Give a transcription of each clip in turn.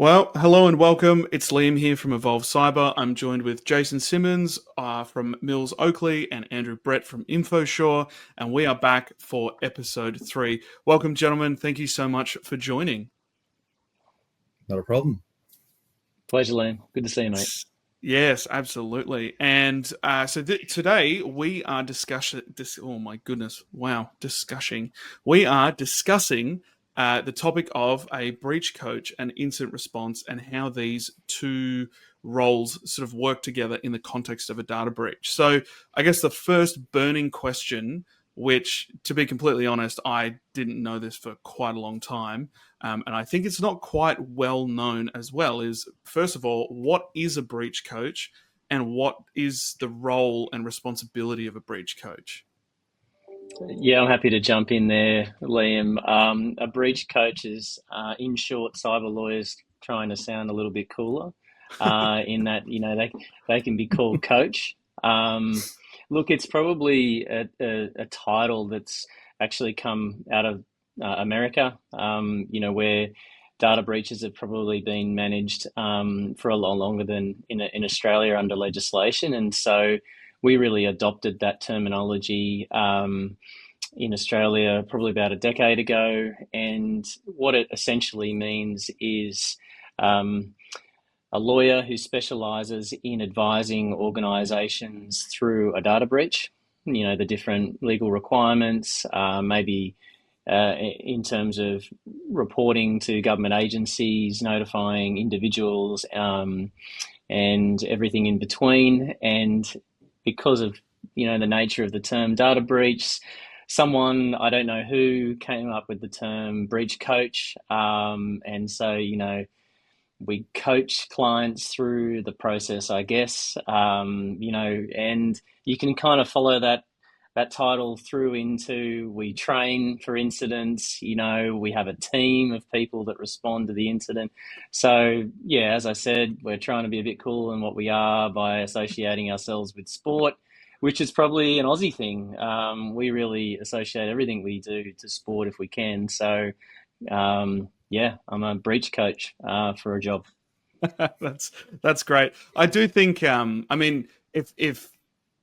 Well, hello and welcome. It's Liam here from Evolve Cyber. I'm joined with Jason Simmons from Mills Oakley and Andrew Brett from Infosure, and we are back for episode 3. Welcome, gentlemen. Thank you so much for joining. Not a problem. Pleasure, Liam. Good to see you, mate. Yes, absolutely. And today we are discussing. Oh my goodness! Wow, discussing. We are discussing the topic of a breach coach and incident response, and how these two roles sort of work together in the context of a data breach. So, I guess the first burning question, which, to be completely honest, I didn't know this for quite a long time, and I think it's not quite well known as well, is first of all, what is a breach coach and what is the role and responsibility of a breach coach? Yeah, I'm happy to jump in there, Liam. A breach coach is, in short, cyber lawyers trying to sound a little bit cooler. In that, they can be called coach. Look, it's probably a title that's actually come out of America. Where data breaches have probably been managed for a lot longer than in Australia under legislation, and so we really adopted that terminology in Australia probably about a decade ago. And what it essentially means is a lawyer who specialises in advising organisations through a data breach, the different legal requirements, maybe in terms of reporting to government agencies, notifying individuals, and everything in between. And because of the nature of the term data breach, someone, I don't know who, came up with the term breach coach, and so we coach clients through the process, I guess. And you can kind of follow that title through into, we train for incidents. We have a team of people that respond to the incident. So yeah, as I said, we're trying to be a bit cool in what we are by associating ourselves with sport, which is probably an Aussie thing. We really associate everything we do to sport if we can. So yeah, I'm a breach coach for a job. that's great. I do think I mean,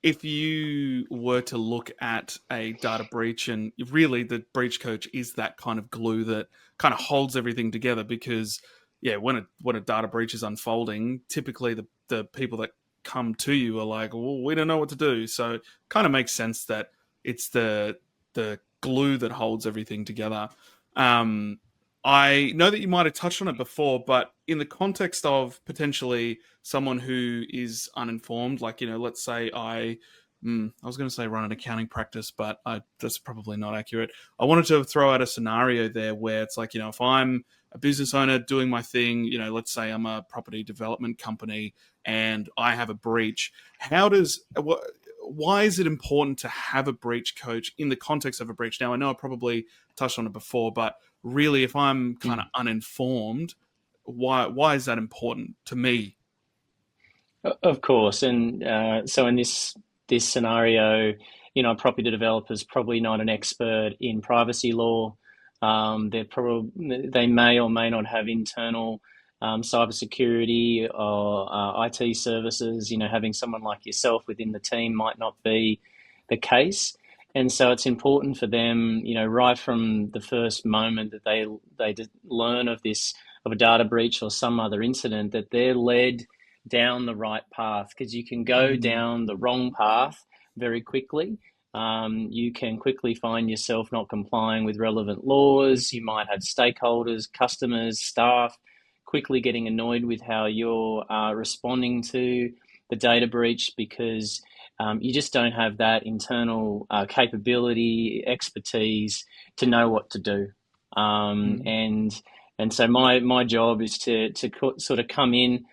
if you were to look at a data breach, and really the breach coach is that kind of glue that kind of holds everything together, because yeah, when a data breach is unfolding, typically the people that come to you are like, well, we don't know what to do. So it kind of makes sense that it's the glue that holds everything together. Um, I know that you might have touched on it before, but in the context of potentially someone who is uninformed, like, let's say I was going to say run an accounting practice, but that's probably not accurate. I wanted to throw out a scenario there where it's like, if I'm a business owner doing my thing, let's say I'm a property development company and I have a breach. Why is it important to have a breach coach in the context of a breach? Now, I know I probably touched on it before, but really, if I'm kind of uninformed, why is that important to me? Of course, and so in this scenario, a property developer is probably not an expert in privacy law. They may or may not have internal cybersecurity or IT services. Having someone like yourself within the team might not be the case, and so it's important for them, right from the first moment that they learn of a data breach or some other incident, that they're led down the right path, because you can go down the wrong path very quickly. You can quickly find yourself not complying with relevant laws. You might have stakeholders, customers, staff quickly getting annoyed with how you're responding to the data breach, because you just don't have that internal capability, expertise to know what to do. And so my job is to sort of come in,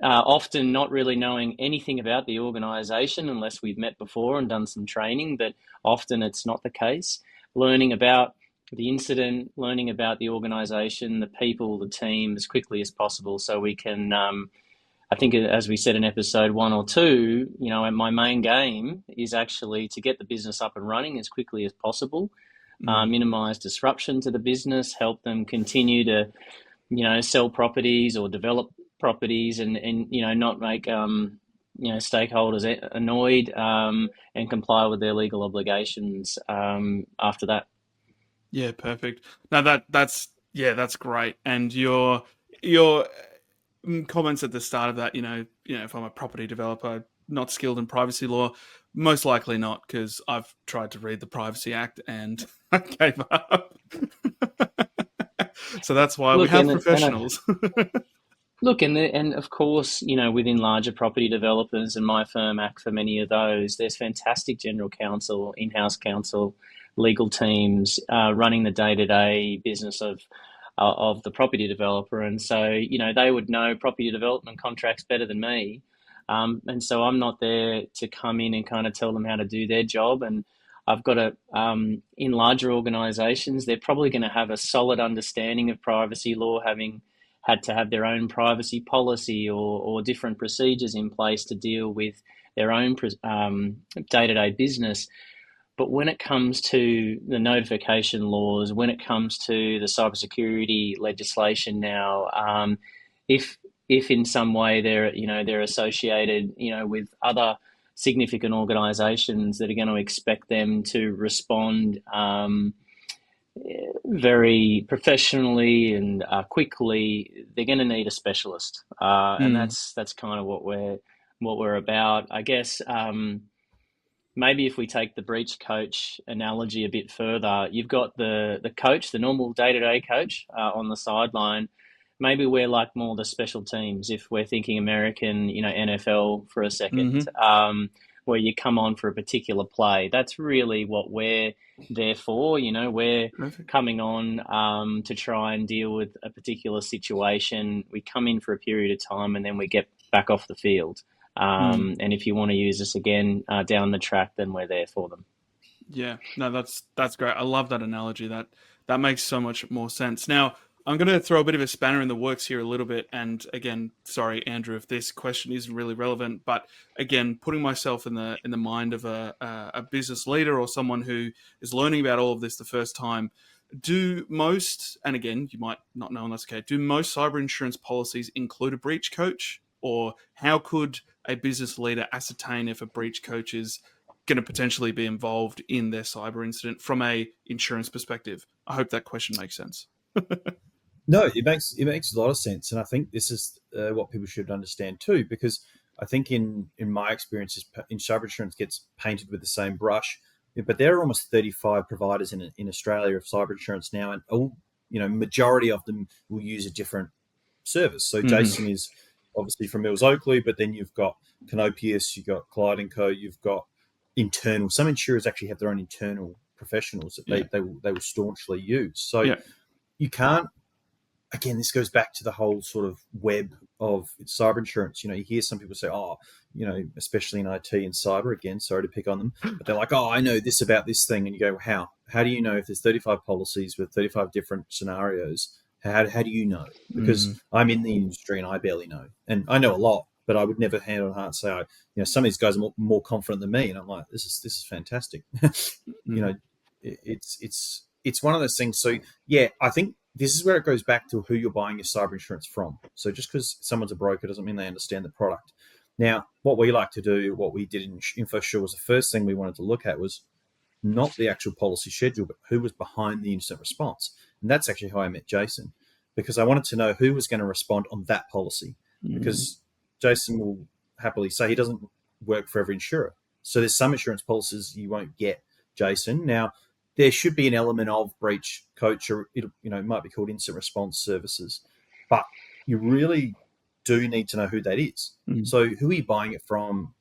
often not really knowing anything about the organisation unless we've met before and done some training, but often it's not the case. Learning about the incident, learning about the organisation, the people, the team as quickly as possible, so we can, I think, as we said in episode 1 or 2, and my main game is actually to get the business up and running as quickly as possible, minimise disruption to the business, help them continue to sell properties or develop properties, and not make stakeholders annoyed, and comply with their legal obligations after that. Yeah, perfect. Now that's great. And your comments at the start of that, if I'm a property developer, not skilled in privacy law, most likely not, because I've tried to read the Privacy Act and I gave up. So that's why we Look, have and professionals. look, and of course, within larger property developers, and my firm act for many of those, there's fantastic general counsel, in-house counsel, legal teams running the day-to-day business of the property developer, and so they would know property development contracts better than me, and so I'm not there to come in and kind of tell them how to do their job. And I've got to, in larger organisations, they're probably going to have a solid understanding of privacy law, having had to have their own privacy policy or different procedures in place to deal with their own day-to-day business. But when it comes to the notification laws, when it comes to the cybersecurity legislation now, if in some way they're associated with other significant organisations that are going to expect them to respond very professionally and quickly, they're going to need a specialist, and that's kind of what we're about, I guess. Maybe if we take the breach coach analogy a bit further, you've got the coach, the normal day-to-day coach on the sideline. Maybe we're like more the special teams, if we're thinking American, NFL for a second, where you come on for a particular play. That's really what we're there for. We're Perfect. coming on to try and deal with a particular situation. We come in for a period of time and then we get back off the field. And if you want to use us again down the track, then we're there for them. Yeah, no, that's great. I love that analogy. That makes so much more sense. Now, I'm going to throw a bit of a spanner in the works here a little bit. And again, sorry, Andrew, if this question isn't really relevant, but again, putting myself in the mind of a business leader or someone who is learning about all of this the first time, do most, and again, you might not know, and that's okay, do most cyber insurance policies include a breach coach? Or how could a business leader ascertain if a breach coach is going to potentially be involved in their cyber incident from a insurance perspective? I hope that question makes sense. No, it makes a lot of sense, and I think this is what people should understand too, because I think in my experiences, in cyber insurance gets painted with the same brush, but there are almost 35 providers in Australia of cyber insurance now, and all majority of them will use a different service. So Jason is obviously from Mills Oakley, but then you've got Canopius, you've got Clyde and Co, you've got internal. Some insurers actually have their own internal professionals that they will staunchly use. So you can't. Again, this goes back to the whole sort of web of cyber insurance. You hear some people say, especially in IT and cyber, again, sorry to pick on them, but they're like, I know this about this thing. And you go, how? How do you know if there's 35 policies with 35 different scenarios? How do you know? Because I'm in the industry and I barely know. And I know a lot, but I would never hand on heart say, some of these guys are more confident than me. And I'm like, this is fantastic. It's one of those things. So, yeah, I think this is where it goes back to who you're buying your cyber insurance from. So just because someone's a broker doesn't mean they understand the product. Now, what we like to do, what we did in Infosure was the first thing we wanted to look at was not the actual policy schedule, but who was behind the incident response. And that's actually how I met Jason, because I wanted to know who was going to respond on that policy. Because Jason will happily say he doesn't work for every insurer. So there's some insurance policies you won't get Jason. Now, there should be an element of breach coach, or it might be called incident response services, but you really do need to know who that is. So who are you buying it from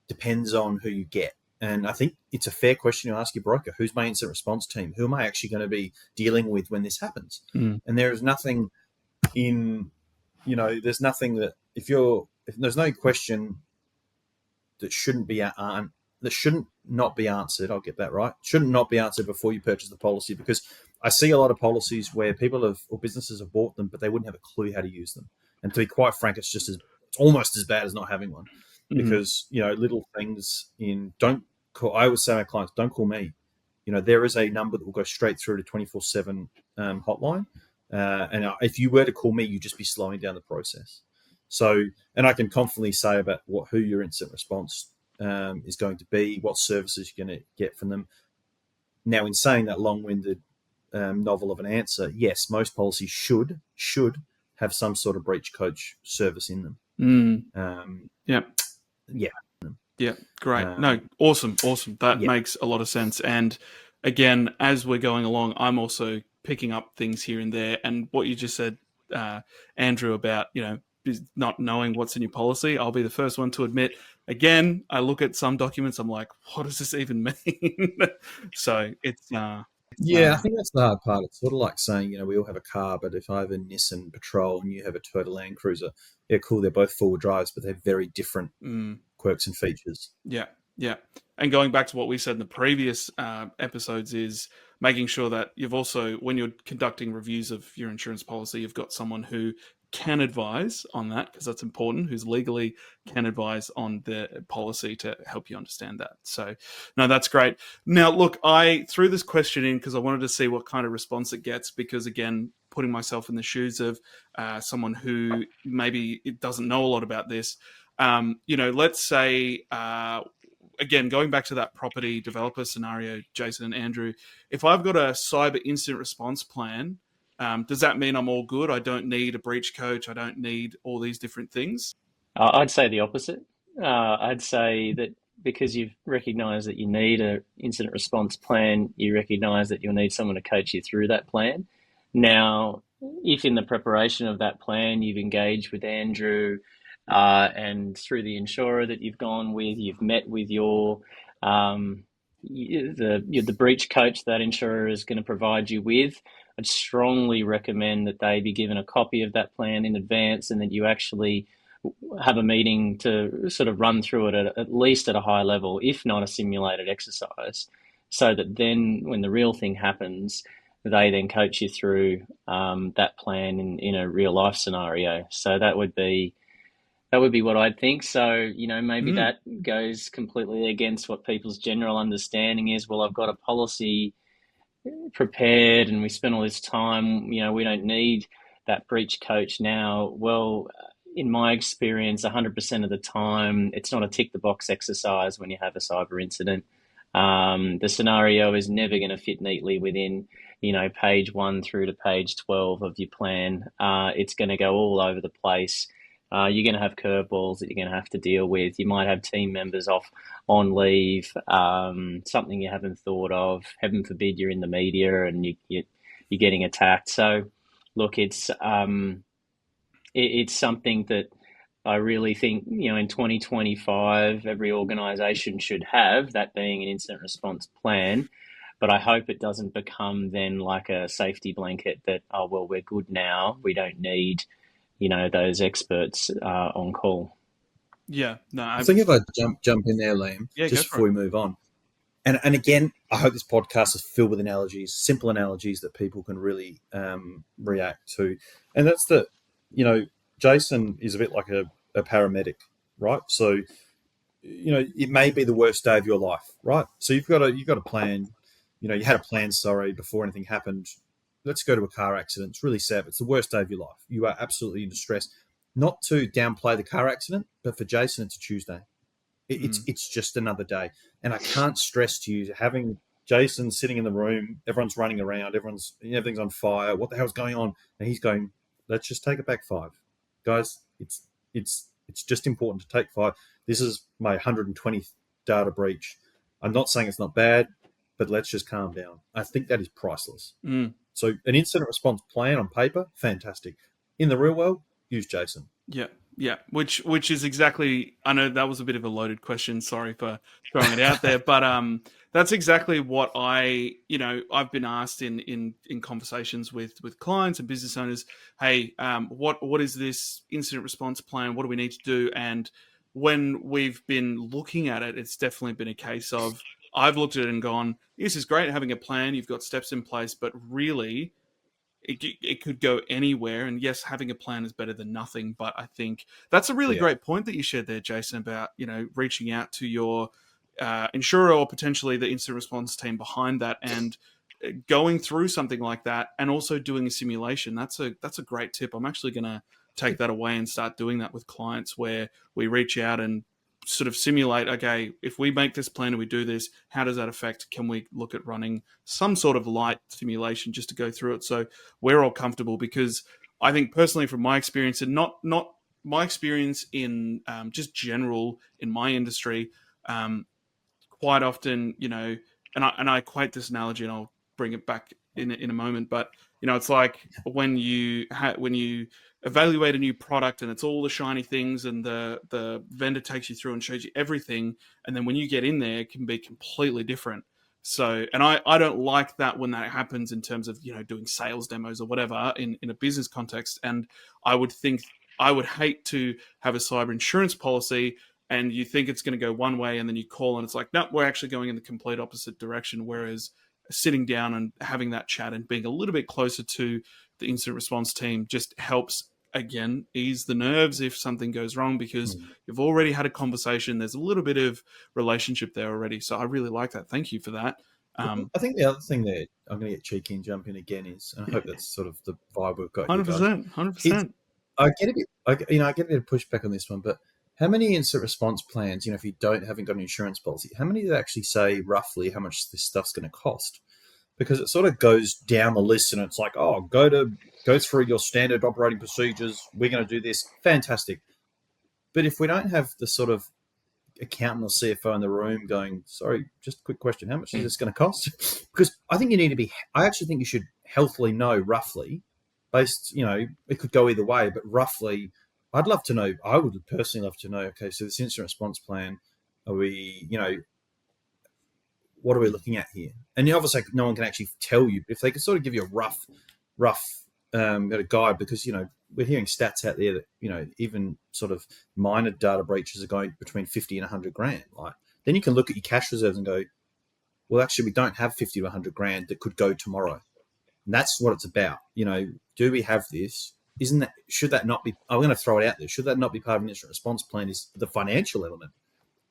depends on who you get. And I think it's a fair question to ask your broker, who's my incident response team? Who am I actually going to be dealing with when this happens? And there is nothing there's nothing that if there's no question that shouldn't not be answered. I'll get that right. Shouldn't not be answered before you purchase the policy, because I see a lot of policies where people or businesses have bought them, but they wouldn't have a clue how to use them. And to be quite frank, it's almost as bad as not having one, because little things don't call. I always say to my clients, don't call me. There is a number that will go straight through to 24/7 hotline. And if you were to call me, you'd just be slowing down the process. So, and I can confidently say about who your incident response is going to be, what services you're going to get from them. Now, in saying that long-winded novel of an answer, yes, most policies should have some sort of breach coach service in them. Yeah. Yeah, great. No, awesome. That makes a lot of sense. And again, as we're going along, I'm also picking up things here and there. And what you just said, Andrew, about, not knowing what's in your policy, I'll be the first one to admit, again, I look at some documents, I'm like, what does this even mean? So it's... I think that's the hard part. It's sort of like saying, we all have a car, but if I have a Nissan Patrol and you have a Toyota Land Cruiser, yeah, cool, they're both four-wheel drives, but they're very different quirks and features. Yeah. And going back to what we said in the previous episodes is making sure that you've also, when you're conducting reviews of your insurance policy, you've got someone who can advise on that, because that's important, who's legally can advise on the policy to help you understand that. So, no, that's great. Now, look, I threw this question in because I wanted to see what kind of response it gets, because, again, putting myself in the shoes of someone who maybe doesn't know a lot about this, let's say, again, going back to that property developer scenario, Jason and Andrew, if I've got a cyber incident response plan, does that mean I'm all good? I don't need a breach coach. I don't need all these different things? I'd say the opposite. I'd say that because you've recognised that you need an incident response plan, you recognise that you'll need someone to coach you through that plan. Now, if in the preparation of that plan you've engaged with Andrew and through the insurer that you've gone with, you've met with the breach coach that insurer is going to provide you with, I'd strongly recommend that they be given a copy of that plan in advance, and that you actually have a meeting to sort of run through it at least at a high level, if not a simulated exercise, so that then when the real thing happens, they then coach you through that plan in a real life scenario. So that would be what I'd think. So, maybe that goes completely against what people's general understanding is. Well, I've got a policy prepared and we spent all this time, we don't need that breach coach now. Well, in my experience, 100% of the time, it's not a tick the box exercise when you have a cyber incident. The scenario is never going to fit neatly within, page 1 through to page 12 of your plan. It's going to go all over the place. You're going to have curveballs that you're going to have to deal with. You might have team members off on leave, something you haven't thought of. Heaven forbid you're in the media and you're getting attacked. So, look, it's something that I really think, in 2025, every organisation should have, that being an incident response plan. But I hope it doesn't become then like a safety blanket that, oh, well, we're good now. We don't need those experts on call. Yeah, no. I think if I jump in there, Liam, just before we move on, and again, I hope this podcast is filled with analogies, simple analogies that people can really react to, and that's that. Jason is a bit like a paramedic, right? So, it may be the worst day of your life, right? So you've got a plan. You had a plan. Sorry, before anything happened. Let's go to a car accident. It's really sad. It's the worst day of your life. You are absolutely in distress. Not to downplay the car accident, but for Jason, it's a Tuesday. It's just another day. And I can't stress to you, having Jason sitting in the room, everyone's running around, everything's on fire. What the hell's going on? And he's going, let's just take it back 5. Guys, it's just important to take 5. This is my 120th data breach. I'm not saying it's not bad, but let's just calm down. I think that is priceless. So an incident response plan on paper, fantastic. In the real world, use Jason. Yeah. Which is exactly, I know that was a bit of a loaded question. Sorry for throwing it out there, but that's exactly what I've been asked in conversations with clients and business owners. Hey, what is this incident response plan? What do we need to do? And when we've been looking at it, it's definitely been a case of, I've looked at it and gone, this is great having a plan. You've got steps in place, but really it could go anywhere. And yes, having a plan is better than nothing. But I think that's a really great point that you shared there, Jason, about, reaching out to your insurer or potentially the incident response team behind that and going through something like that and also doing a simulation, that's a great tip. I'm actually going to take that away and start doing that with clients, where we reach out and sort of simulate, okay, if we make this plan and we do this, how does that affect? Can we look at running some sort of light simulation just to go through it so we're all comfortable? Because I think personally, from my experience, and not my experience in just general in my industry, quite often, and I equate this analogy, and I'll bring it back in a moment, but it's like when you evaluate a new product and it's all the shiny things, and the vendor takes you through and shows you everything, and then when you get in there, it can be completely different. So, and I don't like that when that happens in terms of doing sales demos or whatever in a business context. And I would hate to have a cyber insurance policy and you think it's going to go one way, and then you call and it's like, no, we're actually going in the complete opposite direction. Whereas sitting down and having that chat and being a little bit closer to the incident response team just helps, again, ease the nerves if something goes wrong, because you've already had a conversation. There's a little bit of relationship there already. So I really like that. Thank you for that. I think the other thing that I'm going to get cheeky and jump in again is, and I hope that's sort of the vibe we've got. 100%, 100%. I get a bit of pushback on this one, but how many incident response plans, if you haven't got an insurance policy, how many do they actually say roughly how much this stuff's going to cost? Because it sort of goes down the list, and it's like, oh, go through your standard operating procedures. We're going to do this. Fantastic. But if we don't have the sort of accountant or CFO in the room going, sorry, just a quick question, how much is this going to cost? Because I think I actually think you should healthily know roughly, based, it could go either way, but roughly, I'd love to know, I would personally love to know, okay, so this incident response plan, are we, what are we looking at here? And obviously no one can actually tell you, but if they could sort of give you a rough guide, because, we're hearing stats out there that, even sort of minor data breaches are going between 50 and 100 grand. Like, then you can look at your cash reserves and go, well, actually, we don't have 50 to 100 grand that could go tomorrow. And that's what it's about. Do we have this? Should that not be, I'm going to throw it out there, should that not be part of an incident response plan, is the financial element?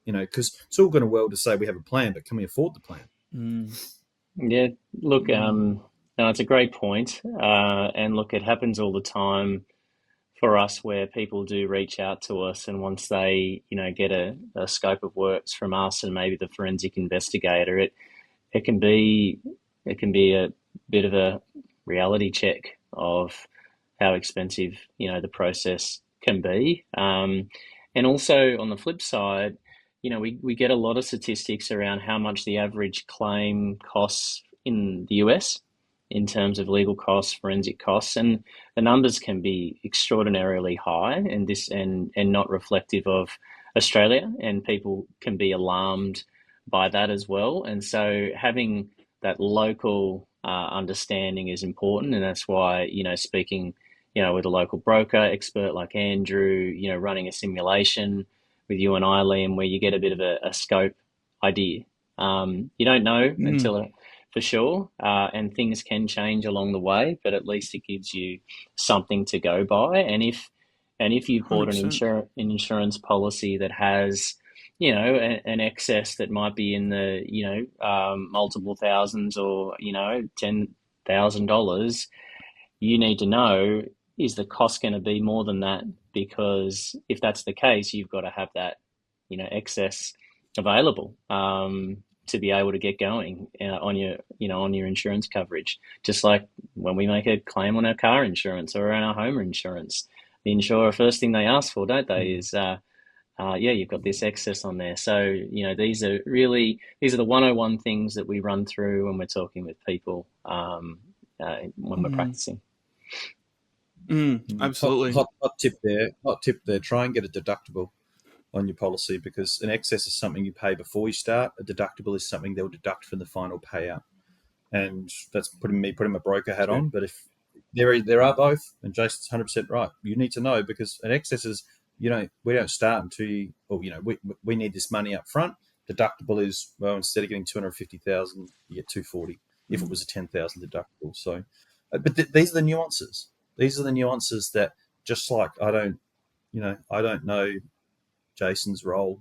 Because it's all going well to say we have a plan, but can we afford the plan? Yeah, look, no, it's a great point. And look, it happens all the time for us, where people do reach out to us, and once they, get a scope of works from us and maybe the forensic investigator, it can be a bit of a reality check of how expensive, the process can be. And also on the flip side, we get a lot of statistics around how much the average claim costs in the US in terms of legal costs, forensic costs, and the numbers can be extraordinarily high, and not reflective of Australia, and people can be alarmed by that as well. And so having that local understanding is important, and that's why, speaking, with a local broker expert like Andrew, running a simulation with you and I, Liam, where you get a bit of a scope idea. You don't know until for sure, and things can change along the way, but at least it gives you something to go by. And if you've bought an insurance policy that has, an excess that might be in the, multiple thousands or, $10,000, you need to know, is the cost going to be more than that? Because if that's the case, you've got to have that, excess available to be able to get going on your insurance coverage. Just like when we make a claim on our car insurance or on our home insurance, the insurer, first thing they ask for, don't they, is you've got this excess on there. So these are the 101 things that we run through when we're talking with people when we're practicing. Absolutely. Hot tip there. Try and get a deductible on your policy, because an excess is something you pay before you start. A deductible is something they'll deduct from the final payout. And that's putting my broker hat on. But if there are both, and Jason's 100% right, you need to know, because an excess is, we don't start until we need this money up front. Deductible is, well, instead of getting 250,000, you get 240 if it was a 10,000 deductible. So, but these are the nuances. These are the nuances that, just like I don't know Jason's role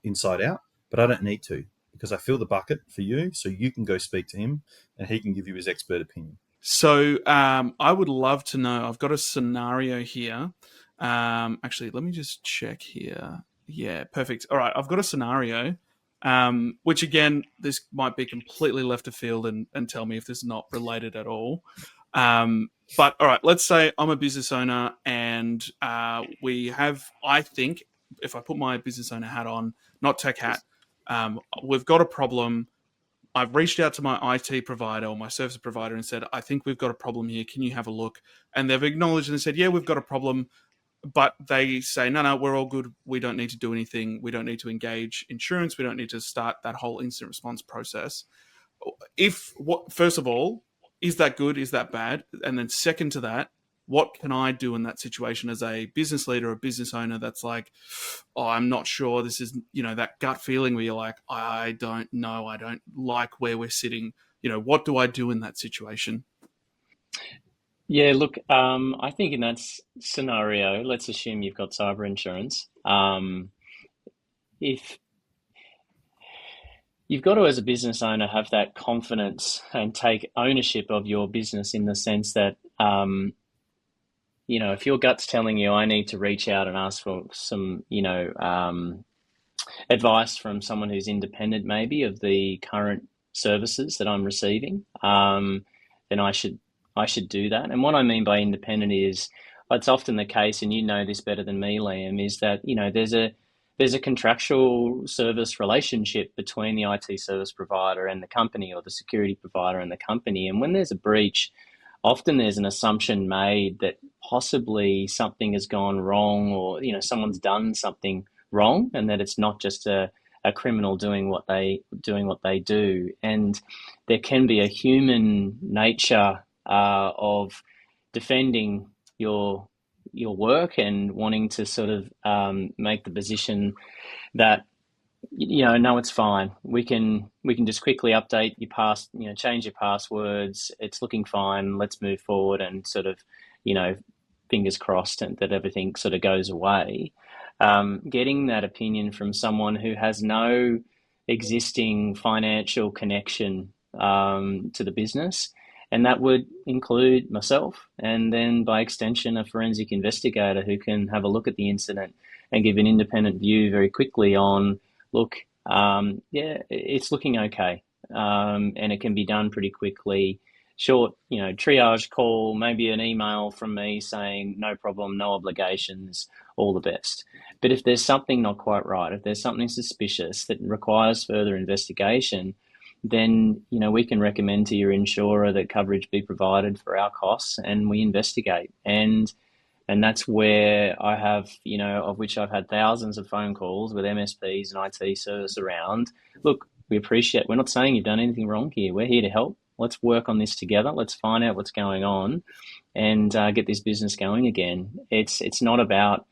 inside out, but I don't need to. because I fill the bucket for you, so you can go speak to him and he can give you his expert opinion. So I would love to know. I've got a scenario here. Actually, let me just check here. Yeah, perfect. All right, I've got a scenario, which again, this might be completely left of field, and tell me if this is not related at all. But all right, let's say I'm a business owner, and we have, I think, if I put my business owner hat on, not tech hat, we've got a problem. I've reached out to my IT provider or my service provider and said, I think we've got a problem here. Can you have a look? And they've acknowledged and said, yeah, we've got a problem. But they say, no, we're all good. We don't need to do anything. We don't need to engage insurance. We don't need to start that whole incident response process. First of all, is that good? Is that bad? And then second to that, what can I do in that situation as a business leader or business owner that's like, oh, I'm not sure. This is, that gut feeling where you're like, I don't know. I don't like where we're sitting. What do I do in that situation? Yeah, look, I think in that scenario, let's assume you've got cyber insurance. If you've got to, as a business owner, have that confidence and take ownership of your business in the sense that, if your gut's telling you I need to reach out and ask for some, advice from someone who's independent, maybe of the current services that I'm receiving, then I should do that. And what I mean by independent is, it's often the case, and you know this better than me, Liam, is that there's a contractual service relationship between the IT service provider and the company, or the security provider and the company. And when there's a breach, often there's an assumption made that possibly something has gone wrong, or someone's done something wrong, and that it's not just a criminal doing what they do. And there can be a human nature of defending your work and wanting to sort of make the position that no, it's fine. We can just quickly update your change your passwords. It's looking fine. Let's move forward, and sort of, fingers crossed, and that everything sort of goes away. Getting that opinion from someone who has no existing financial connection to the business, and that would include myself, and then by extension, a forensic investigator who can have a look at the incident and give an independent view very quickly on, look, it's looking okay, and it can be done pretty quickly. Short, triage call, maybe an email from me saying no problem, no obligations, all the best. But if there's something not quite right, if there's something suspicious that requires further investigation, then we can recommend to your insurer that coverage be provided for our costs, and we investigate. And that's where I have, of which I've had thousands of phone calls with MSPs and IT service around. Look, we appreciate, we're not saying you've done anything wrong here. We're here to help. Let's work on this together. Let's find out what's going on and get this business going again. It's not about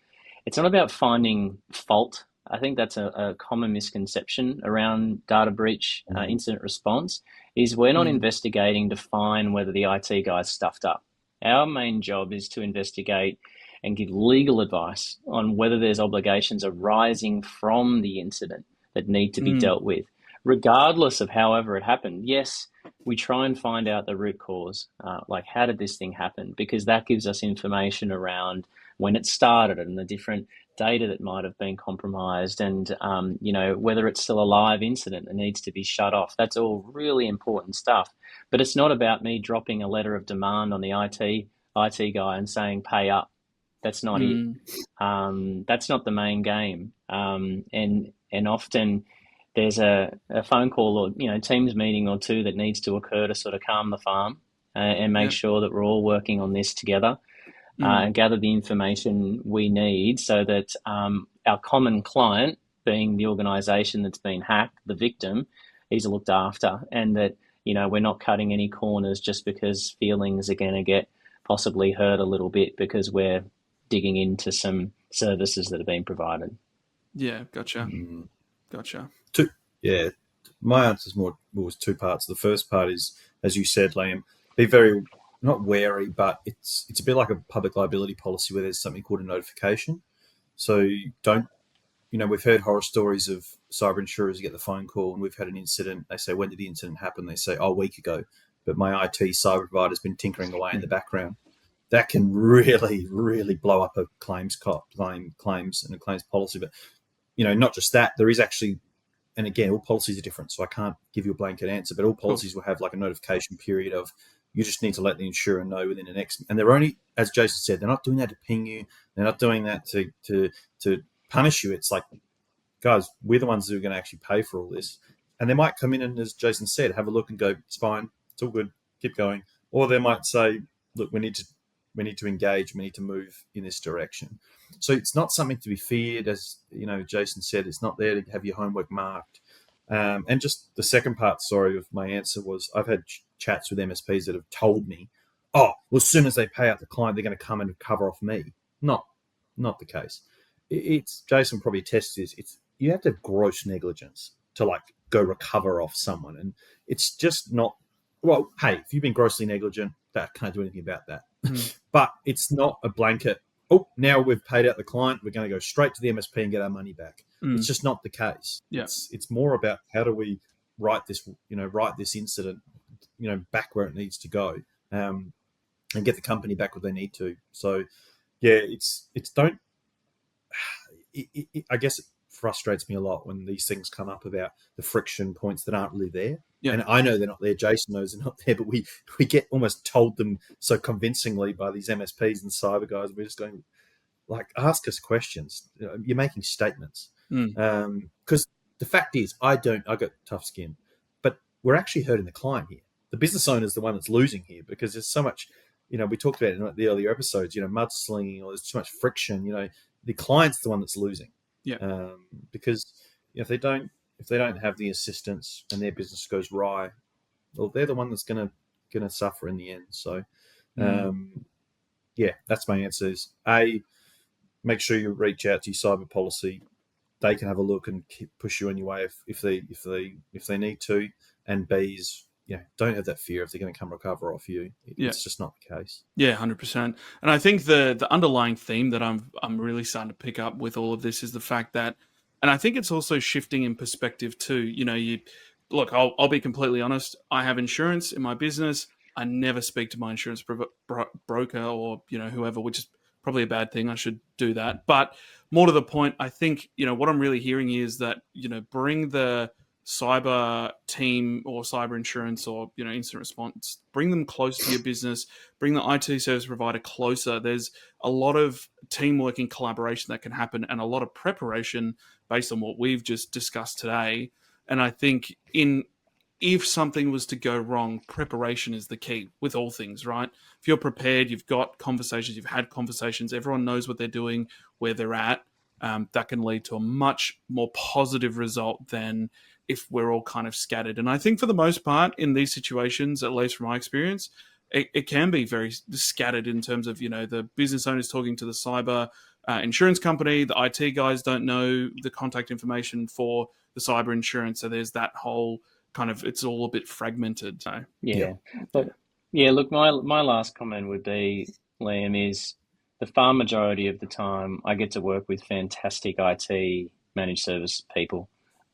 finding fault. I think that's a common misconception around data breach incident response, is we're not investigating to find whether the IT guy's stuffed up. Our main job is to investigate and give legal advice on whether there's obligations arising from the incident that need to be dealt with, regardless of however it happened. Yes, we try and find out the root cause, like how did this thing happen? Because that gives us information around when it started and the different data that might have been compromised, and whether it's still a live incident that needs to be shut off. That's all really important stuff. But it's not about me dropping a letter of demand on the IT guy and saying pay up. That's not it. That's not the main game. And often there's a phone call or Teams meeting or two that needs to occur to sort of calm the farm and make sure that we're all working on this together. And gather the information we need so that our common client, being the organisation that's been hacked, the victim, is looked after, and that we're not cutting any corners just because feelings are going to get possibly hurt a little bit because we're digging into some services that are being provided. Yeah, gotcha. My answer was two parts. The first part is, as you said, Liam, be very not wary, but it's a bit like a public liability policy where there's something called a notification. So don't we've heard horror stories of cyber insurers who get the phone call and we've had an incident. They say, when did the incident happen? They say, a week ago, but my IT cyber provider's been tinkering away in the background. That can really, really blow up a claims and a claims policy. But, not just that, there is actually, and again, all policies are different, so I can't give you a blanket answer, but all policies will have like a notification period of, you just need to let the insurer know within the next, and they're only, as Jason said, they're not doing that to ping you. They're not doing that to punish you. It's like, guys, we're the ones who are going to actually pay for all this. And they might come in and, as Jason said, have a look and go, it's fine, it's all good, keep going. Or they might say, look, we need to engage, we need to move in this direction. So it's not something to be feared, as Jason said. It's not there to have your homework marked. And just the second part, of my answer was, I've had chats with MSPs that have told me, oh, well, as soon as they pay out the client, they're going to come and cover off me. Not the case. It's, Jason probably attests this, it's, you have to have gross negligence to like go recover off someone. And it's just not, well, hey, if you've been grossly negligent, that can't do anything about that. But it's not a blanket, oh, now we've paid out the client, we're going to go straight to the MSP and get our money back. It's just not the case. Yeah. It's more about how do we write this incident, back where it needs to go, and get the company back where they need to. So, yeah, I guess it frustrates me a lot when these things come up about the friction points that aren't really there. Yeah. And I know they're not there. Jason knows they're not there, but we get almost told them so convincingly by these MSPs and cyber guys. We're just going, like, ask us questions. You're making statements. Because the fact is, I got tough skin, but we're actually hurting the client here. The business owner is the one that's losing here, because there's so much, we talked about it in the earlier episodes, mudslinging, or there's too much friction. The client's the one that's losing. Yeah. Because if they don't have the assistance and their business goes awry, well, they're the one that's gonna suffer in the end. So, yeah, that's my answer. Is A, make sure you reach out to your cyber policy. They can have a look and push you on your way if they need to. And B is, don't have that fear if they're going to come recover off you. It's just not the case. Yeah, 100%. And I think the underlying theme that I'm really starting to pick up with all of this is the fact that, and I think it's also shifting in perspective too. Look, I'll be completely honest. I have insurance in my business. I never speak to my insurance broker or whoever, which is probably a bad thing. I should do that. But more to the point, I think what I'm really hearing is that bring the cyber team or cyber insurance or incident response, bring them close to your business, bring the IT service provider closer. There's a lot of teamwork and collaboration that can happen, and a lot of preparation based on what we've just discussed today. And I think if something was to go wrong, preparation is the key with all things, right? If you're prepared, you've got conversations, you've had conversations, everyone knows what they're doing, where they're at, that can lead to a much more positive result than if we're all kind of scattered. And I think for the most part in these situations, at least from my experience, it can be very scattered in terms of, the business owners talking to the cyber insurance company, the IT guys don't know the contact information for the cyber insurance. So there's that whole kind of, it's all a bit fragmented. So yeah. Look, my last comment would be, Liam, is the far majority of the time I get to work with fantastic IT managed service people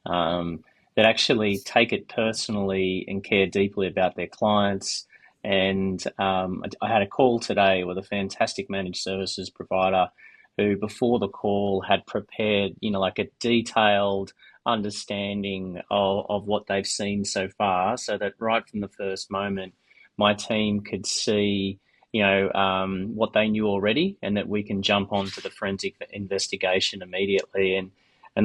that actually take it personally and care deeply about their clients. And I had a call today with a fantastic managed services provider who, before the call, had prepared, like a detailed understanding of what they've seen so far, so that right from the first moment, my team could see, what they knew already, and that we can jump onto the forensic investigation immediately. And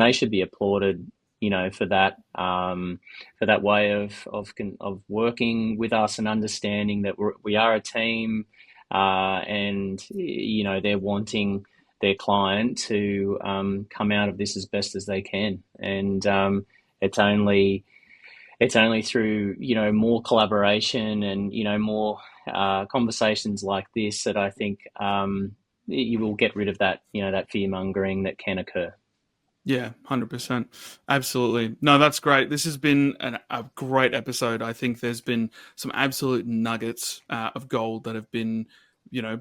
they should be applauded, for that way of working with us and understanding that we are a team, and they're wanting their client to come out of this as best as they can. And it's only through more collaboration and more conversations like this that I think you will get rid of that that fear mongering that can occur. Yeah, 100%. Absolutely. No, that's great. This has been a great episode. I think there's been some absolute nuggets of gold that have been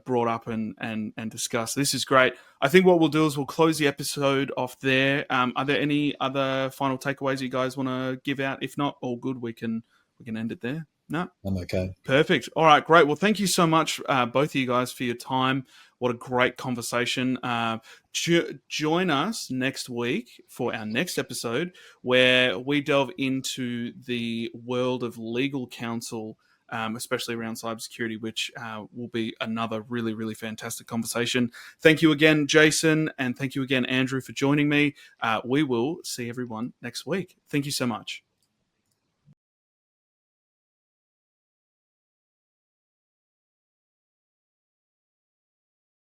brought up and discussed. This is great. I think what we'll do is we'll close the episode off there. Are there any other final takeaways you guys want to give out? If not, all good. We can end it there. No, I'm okay. perfect. All right, great. Well, thank you so much, both of you guys, for your time. What a great conversation. Join us next week for our next episode, where we delve into the world of legal counsel, especially around cybersecurity, which will be another really, really fantastic conversation. Thank you again, Jason, and thank you again, Andrew, for joining me. We will see everyone next week. Thank you so much.